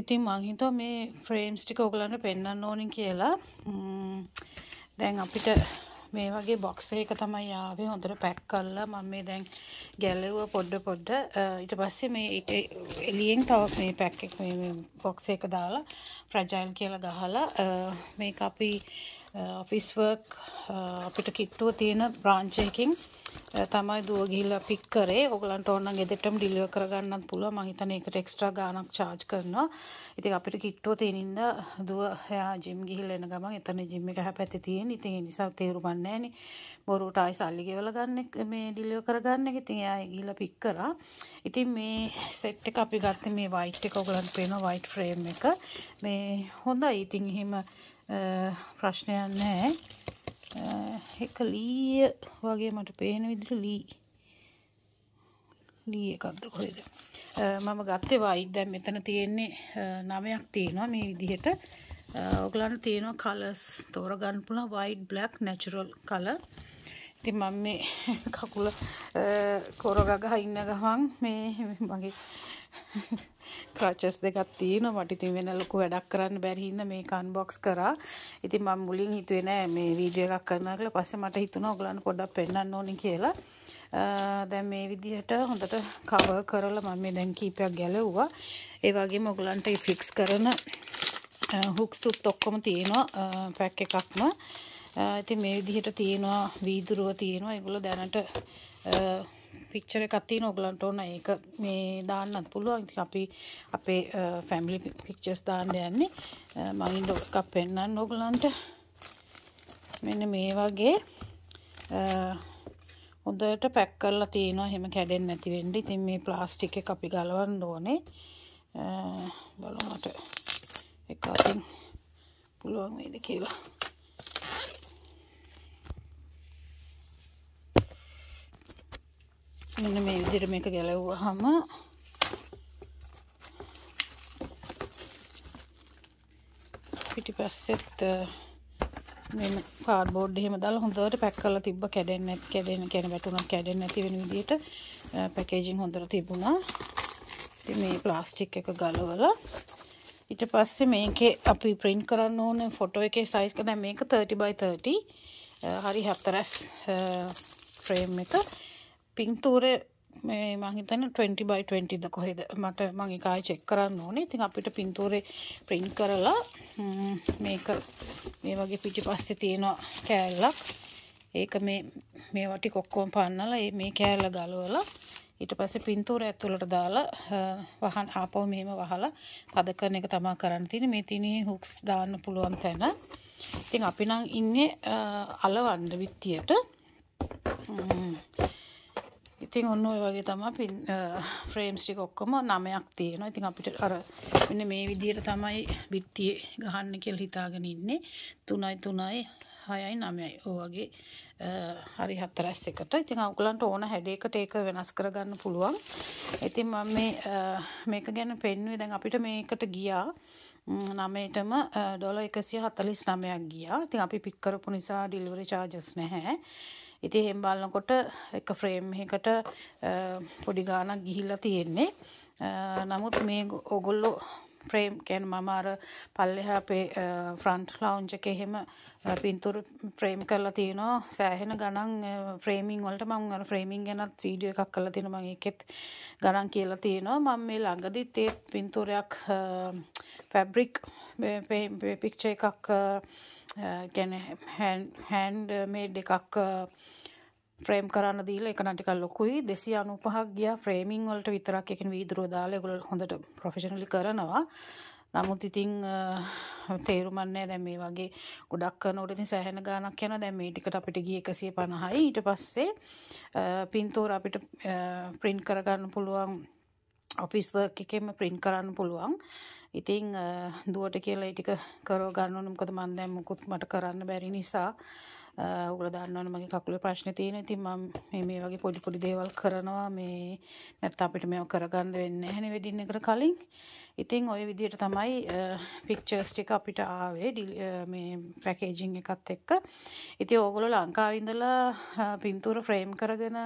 ඉතින් මං හිතුවා මේ ෆ්‍රේම්ස් ටික ඔයගලන්ට පෙන්වන්න ඕනේ කියලා. දැන් අපිට මේ වගේ බොක්ස් එක තමයි ආවේ හොඳට පැක් කරලා මම මේ දැන් ගැලෙවුවා පොඩ ඊට පස්සේ මේ එළියෙන් තව මේ පැක් එක මේ බොක්ස් එක දාලා ෆ්‍රැජයිල් කියලා ගහලා මේක අපි ඔෆිස් වර්ක් අපිට කිට්ටුව තියෙන බ්‍රාන්ච් එකකින් තමයි දුව ගිහිල්ලා පික් කරේ. ඔයගලන්ට ඕන නම් ගෙදරටම ඩිලිවර් කරගන්නත් පුළුවන්. මම හිතන්නේ ඒකට එක්ස්ට්‍රා ගාණක් charge කරනවා. ඉතින් අපිට කිට්ටුව තියෙනින්ද දුව එයා ජිම් ගිහිල්ලා එන ගමන් එතන ජිම් එක හැපැත්තේ තියෙන. ඉතින් ඒ නිසා තේරුම්න්නේ නැහනේ. බොරුවට ආයි සල්ලි ගෙවලා ගන්න මේ ඩිලිවර් කරගන්න එක. ඉතින් එයා ගිහිල්ලා පික් කරා. ඉතින් මේ සෙට් එක අපි ගත්තේ මේ white එක ඔයගලන්ට පේනවා white frame එක. මේ හොඳයි. ඉතින් එහෙම ප්‍රශ්නයක් නැහැ. එක ලී වගේ මට පේන විදිහට ලී එකක්ද කොහෙද මම ගත්තේ white. දැන් මෙතන තියෙන්නේ 9ක් තියෙනවා මේ විදිහට. ඔයගලන්ට තියෙනවා කලර්ස් තෝරගන්න පුළුවන් white black natural color. ඉතින් මම මේ කකුල කොරගගහ ඉන්න ගමන් මේ මගේ ක්‍රචස් දෙකක් තියෙනවා. මට ඉතින් වෙන ලොකු වැඩක් කරන්න බැරි හින්දා මේක අන්බොක්ස් කරා. ඉතින් මම මුලින් හිතුවේ නෑ මේ වීඩියෝ එකක් කරනවා කියලා. පස්සේ මට හිතුණා ඔයගලන්ට පොඩ්ඩක් පෙන්නන්න ඕනේ කියලා. දැන් මේ විදිහට හොඳට කවර් කරලා මම මේ දැන් කීපයක් ගැලෙව්වා. ඒ වගේම ඔයගලන්ට ෆික්ස් කරන හුක්ස් උත් ඔක්කොම තියෙනවා පැක් එකක්ම. ඉතින් මේ විදිහට තියෙනවා වීදුරුව තියෙනවා. ඒගොල්ලෝ දැනට පික්චර් එකක් තියෙනවා. ඔයගලන්ට ඕන ඒක මේ දාන්නත් පුළුවන්. ඉතින් අපි අපේ ෆැමිලි පික්චර්ස් දාන්න යන්නේ. මම ඉන්න එකක් පෙන්නන්න ඔයගලන්ට. මෙන්න මේ වගේ හොඳට පැක් කරලා තියෙනවා. එහෙම කැඩෙන්නේ නැති වෙන්න. ඉතින් මේ ප්ලාස්ටික් එක අපි ගලවන්න ඕනේ. බලමු මට එක අතින් පුළුවන් වේද කියලා. මෙන්න මේ විදිහට මේක ගැලවුවාම පිටිපස්සෙත් මේ කාඩ්බෝඩ් එහෙම දාලා හොඳට පැක් කරලා තිබ්බ. කැඩෙන්නේ වැටුණා කැඩෙන්නේ නැති වෙන විදිහට පැකේජින් හොඳට තිබුණා. ඉතින් මේ ප්ලාස්ටික් එක ගලවලා ඊට පස්සේ මේකේ අපි print කරන්න ඕන ෆොටෝ එකේ size එක. දැන් මේක 30 by 30 හරි හතරස් frame එක. පින්තූරේ මේ මම හිතන්නේ 20 by 20 ද කොහෙද මට මම ඒක ආයෙ චෙක් කරන්න ඕනේ. ඉතින් අපිට පින්තූරේ print කරලා මේක මේ වගේ පිටිපස්සේ තියෙන කෑල්ලක්. ඒක මේවා ටික ඔක්කොම පන්නලා මේ කෑල්ල ගලවලා ඊට පස්සේ පින්තූර ඇතුළට දාලා වහන ආපහු මෙහෙම වහලා පද කරන එක තමයි කරන්න තියෙන්නේ. මේ තියෙන්නේ හුක්ස් දාන්න පුළුවන් තැන. ඉතින් අපි නම් ඉන්නේ අලවන්න විත්තියට. ඉතින් ඔන්න ඔය වගේ තමයි ෆ්‍රේම්ස් ටික ඔක්කොම 9ක් තියෙනවා. ඉතින් අපිට අර මෙන්න මේ විදිහට තමයි බිත්තියේ ගහන්න කියලා හිතාගෙන ඉන්නේ. 3යි 3යි 6යි 9යි ඔය වගේ හරි හතරස් එකට. ඉතින් ඔයගලන්ට ඕන හැඩයකට ඒක වෙනස් කරගන්න පුළුවන්. ඉතින් මම මේක ගැන පෙන්නුවේ දැන් අපිට මේකට ගියා 9ටම $149ක් ගියා. ඉතින් අපි පික් කරපු නිසා ඩෙලිවරි charges නැහැ. ඉතින් එහෙම බලනකොට එක ෆ්‍රේම් එකකට පොඩි ගාණක් ගිහිල්ලා තියෙන්නේ. නමුත් මේ ඕගොල්ලෝ ෆ්‍රේම් කියන්නේ මම අර පල්ලෙහා අපේ ෆ්‍රන්ට් ලවුන්ජ් එකේ එහෙම පින්තූර ෆ්‍රේම් කරලා තියෙනවා. සෑහෙන ගණන් ෆ්‍රේමින් වලට මම අර ෆ්‍රේමින් ගැනත් වීඩියෝ එකක් කරලා තියෙනවා. මම ඒකෙත් ගණන් කියලා තියෙනවා. මම මේ ළඟදිත් ඒ පින්තූරයක් ෆැබ්‍රික් පික්චර් එකක් කියන්නේ හෑන්ඩ් මේඩ් එකක් ෆ්‍රේම් කරන්න දීලා ඒක නම් ටිකක් ලොකුයි 295ක් ගියා ෆ්‍රේමින් වලට විතරක්. ඒ කියන්නේ වීදුරුව දාලා ඒගොල්ලෝ හොඳට ප්‍රොෆෙෂනලි කරනවා. නමුත් ඉතින් තේරුම්න්නේ නැහැ. දැන් මේ වගේ ගොඩක් කරනකොට ඉතින් සෑහෙන ගාණක් යනවා. දැන් මේ ටිකට අපිට ගියේ 150යි. ඊට පස්සේ පින්තූර අපිට print කරගන්න පුළුවන්. ඔෆිස් වර්ක් එකෙම print කරන්න පුළුවන්. ඉතින් දුවට කියලා ඒ ටික කරව ගන්න ඕනේ. මොකද මම දැන් මුකුත් මට කරන්න බැරි නිසා ඔයගොල්ලෝ දන්නවනේ මගේ කකුලේ ප්‍රශ්නේ තියෙන. ඉතින් මම මේ වගේ පොඩි දේවල් කරනවා. මේ නැත්නම් අපිට මේව කරගන්න වෙන්නේ නැහැ නේ වෙඩින් එකට කලින්. ඉතින් ওই විදිහට තමයි පික්චර්ස් ටික අපිට ආවේ මේ පැකේජින් එකත් එක්ක. ඉතින් ඕගොල්ලෝ ලංකාවේ ඉඳලා පින්තූර ෆ්‍රේම් කරගෙන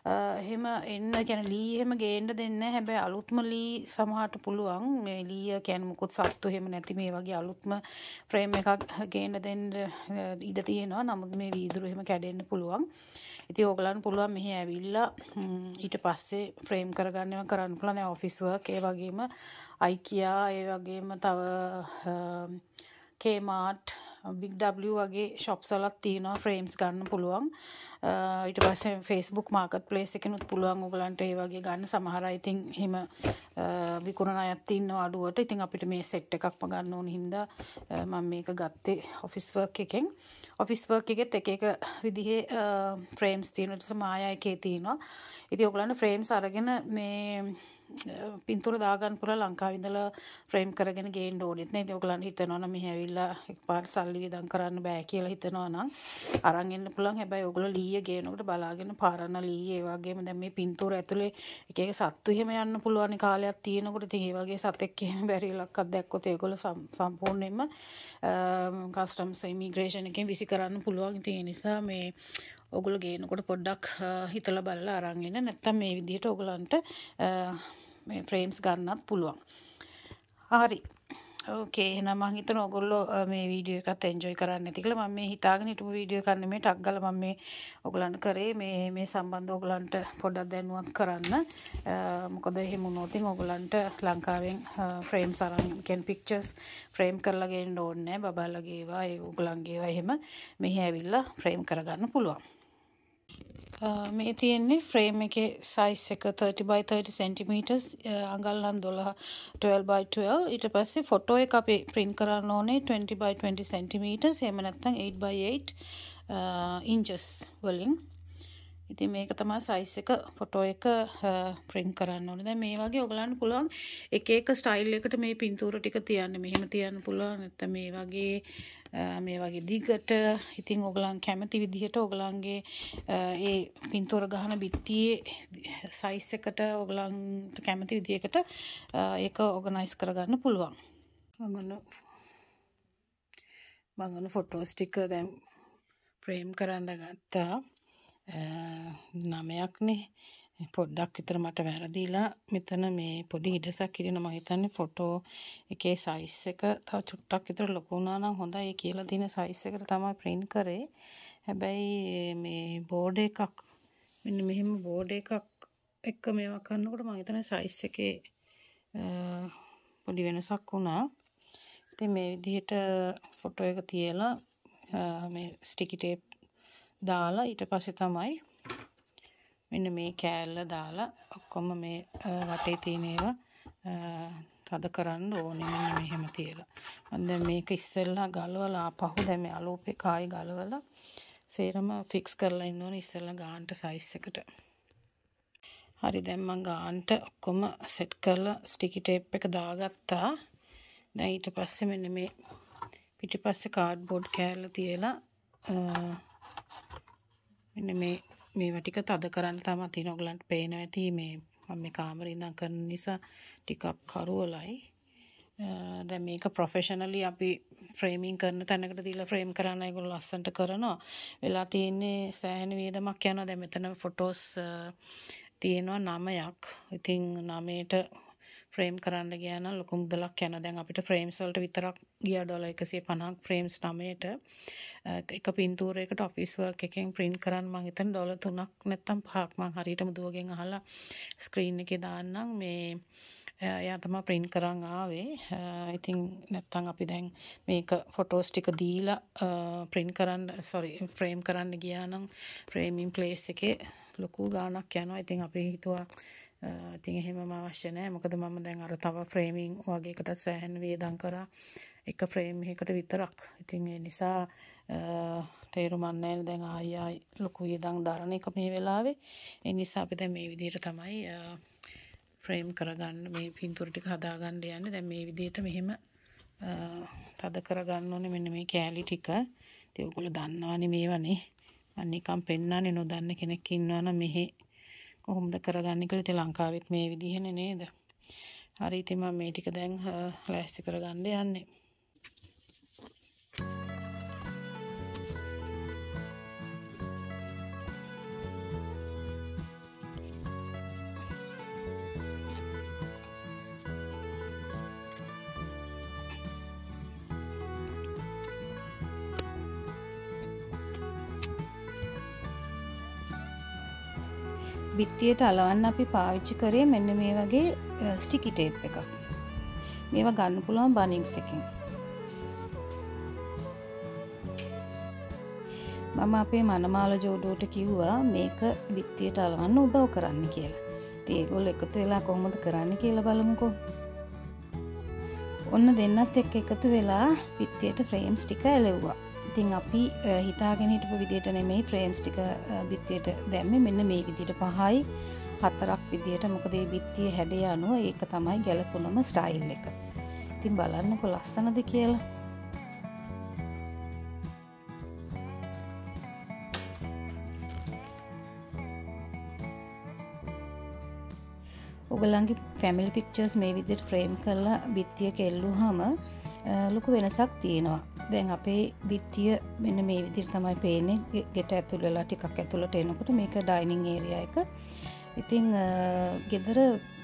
එහෙම එන්න කියන්නේ ලී එහෙම ගේන්න දෙන්නේ නැහැ. හැබැයි අලුත්ම ලී සමහරට පුළුවන්. මේ ලී කියන්නේ මොකොත් සත්තු එහෙම නැති මේ වගේ අලුත්ම ෆ්‍රේම් එකක් ගේන්න දෙන්න ඉඩ තියෙනවා. නමුත් මේ වීදුරු එහෙම කැඩෙන්න පුළුවන්. ඉතින් ඕගලන්ට පුළුවන් මෙහි ඇවිල්ලා ඊට පස්සේ ෆ්‍රේම් කරගන්න ඒවා කරන්න පුළුවන්. දැන් ඔෆිස් වර්ක් ඒ වගේම IKEA ඒ වගේම තව Kmart Big W වගේ shops වලත් තියෙනවා ෆ්‍රේම්ස් ගන්න පුළුවන්. ඊට පස්සේ Facebook marketplace එකනොත් පුළුවන් ඔයගලන්ට ඒ වගේ ගන්න. සමහර අය ඉතින් එහෙම විකුණන අයත් ඉන්නවා අඩුවට. ඉතින් අපිට මේ සෙට් එකක්ම ගන්න ඕන හින්දා මම මේක ගත්තේ ඔෆිස් වර්ක් එකෙන්. ඔෆිස් වර්ක් එකෙත් එක එක විදිහේ ෆ්‍රේම්ස් තියෙනවා. ඊට පස්සේ මායා එකේ තියෙනවා. ඉතින් ඔයගලන්ට ෆ්‍රේම්ස් අරගෙන මේ පින්තූර දාගන්න පුළුවන්. ලංකාවේ ඉඳලා ෆ්‍රේම් කරගෙන ගේන්න ඕනෙත් නෑ. ඉතින් ඔයගලන්ට හිතනවා නම් මෙහි ඇවිල්ලා එකපාර සල්ලි වියදම් කරන්න බෑ කියලා හිතනවා නම් අරන් එන්න පුළුවන්. හැබැයි ඔයගොල්ලෝ ලීය ගේනකොට බලාගෙන පාරන ලීය ඒ වගේම දැන් මේ පින්තූර ඇතුලේ එක එක සත්තු එහෙම යන්න පුළුවන් කාලයක් තියෙනකොට ඉතින් ඒ වගේ සතෙක් එහෙම බැරි ලක්කක් දැක්කොත් ඒගොල්ලෝ සම්පූර්ණයෙන්ම කස්ටම්ස් ඉමිග්‍රේෂන් එකෙන් විසි කරන්න පුළුවන්. ඉතින් ඒ නිසා මේ ඔයගොල්ලෝ ගේනකොට පොඩ්ඩක් හිතලා බලලා අරන් එන්න. නැත්නම් මේ විදිහට ඔයගලන්ට මේ ෆ්‍රේම්ස් ගන්නත් පුළුවන්. හරි. ඕකේ එහෙනම් මම හිතනවා ඔයගොල්ලෝ මේ වීඩියෝ එකත් එන්ජොයි කරන්න ඇති කියලා. මම මේ හිතාගෙන හිටපු වීඩියෝ එකක් නෙමෙයි ටක් ගාලා මම මේ ඔයගලන්ට කරේ මේ සම්බන්ධව ඔයගලන්ට පොඩ්ඩක් දැනුවත් කරන්න. මොකද එහෙම වුණොත් ඔයගලන්ට ලංකාවෙන් ෆ්‍රේම්ස් අරන් කියන්නේ පික්චර්ස් ෆ්‍රේම් කරලා ගේන්න ඕනේ නැහැ. බබාලගේ ඒවා ඒ ඔයගලන්ගේ ඒවා එහෙම මෙහි ඇවිල්ලා ෆ්‍රේම් කරගන්න පුළුවන්. මේ තියෙන්නේ ෆ්‍රේම් එකේ සයිස් එක 30 by 30 centimeters අඟල් නම් 12 by 12. ඊට පස්සේ ෆොටෝ එක අපි print කරන්න ඕනේ 20 by 20 centimeters. එහෙම නැත්නම් 8 by 8 inches වලින්. ඉතින් මේක තමයි සයිස් එක ෆොටෝ එක print කරන්න ඕනේ. දැන් මේ වගේ ඔයගලන්ට පුළුවන් එක එක ස්ටයිල් එකට මේ පින්තූර ටික තියන්න. මෙහෙම තියන්න පුළුවන්. නැත්නම් මේ වගේ දිගට. ඉතින් ඔයගලන් කැමති විදිහට ඔයගලන්ගේ ඒ පින්තූර ගහන බිත්තියේ සයිස් එකට ඔයගලන්ට කැමති විදිහකට ඒක ඕගනයිස් කරගන්න පුළුවන්. මම ෆොටෝස් ටික දැන් ෆ්‍රේම් කරන්න ගත්තා. 9ක්නේ. පොඩ්ඩක් විතර මට වැරදිලා මෙතන මේ පොඩි ඉඩසක් ඉරින මම හිතන්නේ ෆොටෝ එකේ සයිස් එක තව චුට්ටක් විතර ලොකු වුණා නම් හොඳයි. ඒ කියලා තියෙන සයිස් එකට තමයි print කරේ. හැබැයි මේ බෝඩ් එකක් මෙන්න මෙහෙම බෝඩ් එකක් එක්ක මේවා කරනකොට මම හිතන්නේ සයිස් එකේ පොඩි වෙනසක් වුණා. ඉතින් මේ විදිහට ෆොටෝ එක තියලා මේ ස්ටිකි ටේප් දාලා ඊට පස්සේ තමයි මෙන්න මේ කෑල්ල දාලා ඔක්කොම මේ වටේ තියෙන ඒවා තද කරන්න ඕනේ. මෙන්න මෙහෙම තියලා මම දැන් මේක ඉස්සෙල්ලා ගලවලා ආපහු දැන් මේ අලෝපේ කායි ගලවලා සේරම ෆික්ස් කරලා ඉන්න ඕනේ ඉස්සෙල්ලා ගානට සයිස් එකට. හරි දැන් මම ගානට ඔක්කොම සෙට් කරලා ස්ටිකි ටේප් එක දාගත්තා. දැන් ඊට පස්සේ මෙන්න මේ පිටිපස්සේ කාඩ්බෝඩ් කෑල්ල තියලා මෙන්න මේවා ටික තද කරන්න තමයි තියෙන. ඔයගලන්ට පේනවා ඇති මේ මම මේ කාමරේ ඉඳන් කරන නිසා ටිකක් කරුවලයි. දැන් මේක ප්‍රොෆෙෂනලි අපි ෆ්‍රේමින් කරන තැනකට දීලා ෆ්‍රේම් කරන්න ඒගොල්ලෝ ලස්සන්ට කරනවා. වෙලා තියෙන්නේ සෑහෙන වියදමක් යනවා. දැන් මෙතන ෆොටෝස් තියෙනවා 9ක්. ඉතින් 9ට ෆ්‍රේම් කරන්න ගියා නම් ලොකු මුදලක් යනවා. දැන් අපිට ෆ්‍රේම්ස් වලට විතරක් ගියා $150ක් ෆ්‍රේම්ස් 9ට. එක පින්තූරයකට ඔෆිස් වර්ක් එකෙන් print කරන්න මම හිතන්නේ $3ක් නැත්නම් 5ක් මම හරියටම දුවගෙන් අහලා ස්ක්‍රීන් එකේ දාන්නම්. මේ එයා තමයි print කරන් ආවේ. ඉතින් නැත්නම් අපි දැන් මේක ෆොටෝස් ටික දීලා ෆ්‍රේම් කරන්න ගියා නම් ෆ්‍රේමින් ප්ලේස් එකේ ලොකු ගාණක් යනවා. ඉතින් අපි හිතුවා ඉතින් එහෙමම අවශ්‍ය නැහැ. මොකද මම දැන් අර තව ෆ්‍රේමින් වගේ එකකට සෑහෙන වේදම් කරා එක ෆ්‍රේම් එකකට විතරක්. ඉතින් ඒ නිසා තේරුම් ගන්න දැන් ආයි ලොකු වේදම් දරන එක මේ වෙලාවේ. ඒ නිසා අපි දැන් මේ විදිහට තමයි ෆ්‍රේම් කරගන්න මේ පින්තූර ටික හදාගන්න යන්නේ. දැන් මේ විදිහට මෙහෙම තද කරගන්න ඕනේ මෙන්න මේ කෑලි ටික. ඉතින් ඔයගොල්ලෝ දන්නවනේ මේවනේ. මම නිකන් පෙන්නන්නේ නොදන්න කෙනෙක් ඉන්නවනම් මෙහි කොහොමද කරගන්නේ කියලා. ඉතින් ලංකාවෙත් මේ විදිහනේ නේද? හරි ඉතින් මම මේ ටික දැන් ලෑස්ති කරගන්න යන්නේ. බිත්තියට අලවන්න අපි පාවිච්චි කරේ මෙන්න මේ වගේ ස්ටිකි ටේප් එකක්. මේවා ගන්න පුළුවන් බනින්ස් එකෙන්. මම අපේ මනමාල ජෝඩුවට කිව්වා මේක බිත්තියට අලවන්න උදව් කරන්න කියලා. ඉතින් ඒගොල්ලෝ එකතු වෙලා කොහොමද කරන්න කියලා බලමුකෝ. ඔන්න දෙන්නත් එක්ක එකතු වෙලා බිත්තියට ෆ්‍රේම්ස් ටික ඇලෙව්වා. ඉතින් අපි හිතාගෙන හිටපු විදියට නෙමෙයි ෆ්‍රේම්ස් ටික බිත්තියට දැම්මේ මෙන්න මේ විදියට 5යි 4ක් විදියට. මොකද මේ බිත්තියේ හැඩය අනුව ඒක තමයි ගැලපුණම ස්ටයිල් එක. ඉතින් බලන්නකො ලස්සනද කියලා. ඔයගලන්ගේ ෆැමිලි පික්චර්ස් මේ විදිහට ෆ්‍රේම් කරලා බිත්තියක එල්ලුවාම ලොකු වෙනසක් තියෙනවා. දැන් අපේ බිත්තිය මෙන්න මේ විදිහට තමයි පේන්නේ. ගෙට ඇතුල් වෙලා ටිකක් ඇතුළට එනකොට මේක ඩයිනින් ඒරියා එක. ඉතින් ගෙදර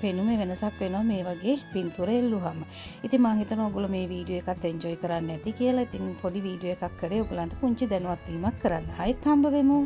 පෙනුමේ වෙනසක් වෙනවා මේ වගේ පින්තූර එල්ලුවාම. ඉතින් මම හිතනවා ඔයගොල්ලෝ මේ වීඩියෝ එකත් එන්ජොයි කරන්න ඇති කියලා. ඉතින් පොඩි වීඩියෝ එකක් කරේ ඔයගලන්ට පුංචි දැනුවත් වීමක් කරන්න. ආයෙත් හම්බ වෙමු.